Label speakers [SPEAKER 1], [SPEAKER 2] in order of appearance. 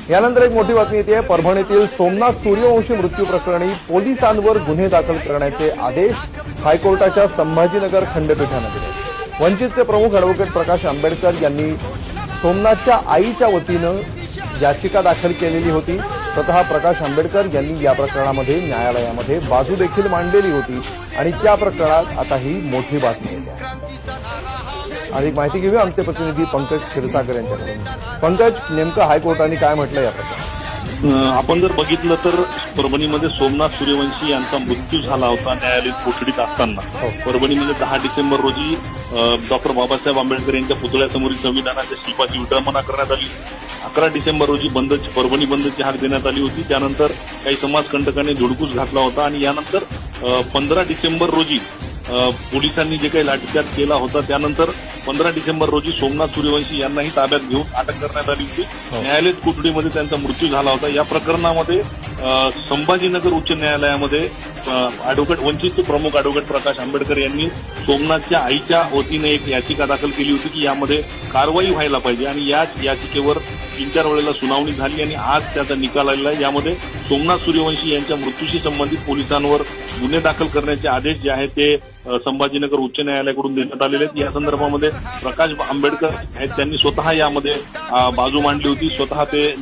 [SPEAKER 1] यानंतर एक मोठी बातमी येते. परभणीतील सोमनाथ सूर्यवंशी मृत्यू प्रकरणी पोलिसांवर गुन्हे दाखल करण्याचे आदेश हायकोर्टाच्या संभाजीनगर खंडपीठाने दिले. वंचितचे प्रमुख अॅडव्होकेट प्रकाश आंबेडकर यांनी सोमनाथच्या आईच्या वतीनं याचिका दाखल केलेली होती. स्वतः प्रकाश आंबेडकर यांनी या प्रकरणामध्ये न्यायालयामध्ये बाजू देखील मांडलेली होती आणि त्या प्रकरणात आता ही मोठी बातमी येते. अधिक माहिती घेऊया आमचे प्रतिनिधी पंकज क्षीरसागर यांच्याकडून. पंकज, नेमकं हायकोर्टाने काय म्हटलं या प्रकरणात?
[SPEAKER 2] आपण जर बघितलं तर परभणीमध्ये सोमनाथ सूर्यवंशी यांचा मृत्यू झाला होता न्यायालयीन कोठडीत असताना. परभणीमध्ये 10 डिसेंबर रोजी डॉक्टर बाबासाहेब आंबेडकर यांच्या पुतळ्यासमोरील संविधानाच्या शिल्पाची विटंबना करण्यात आली. 11 डिसेंबर रोजी परभणी बंदची हाक देण्यात आली होती. त्यानंतर काही समाजकंटकांनी धुडगूस घातला होता आणि यानंतर 15 डिसेंबर रोजी पोलिसांनी जे काही लाठीचार्ज केला होता त्यानंतर 15 डिसेंबर रोजी सोमनाथ सूर्यवंशी यांनाही ताब्यात घेऊन अटक करण्यात आली होती. न्यायालयीन कोठडीमध्ये त्यांचा मृत्यू झाला होता. या प्रकरणामध्ये संभाजीनगर उच्च न्यायालयामध्ये वंचितचे प्रमुख अॅडव्होकेट प्रकाश आंबेडकर यांनी सोमनाथच्या आईच्या वतीने एक याचिका दाखल केली होती की यामध्ये कारवाई व्हायला पाहिजे आणि याच याचिकेवर 3-4 वेळेला सुनावणी झाली आणि आज त्याचा निकाल आलेला आहे. यामध्ये सोमनाथ सूर्यवंशी यांच्या मृत्यूशी संबंधित पोलिसांवर गुन्हे दाखल करण्याचे आदेश जे आहेत ते संभाजीनगर उच्च न्यायालयाकडून देण्यात आलेले आहेत. या संदर्भामध्ये प्रकाश आंबेडकर आहेत त्यांनी स्वतः यामध्ये बाजू मांडली होती. स्वतः ते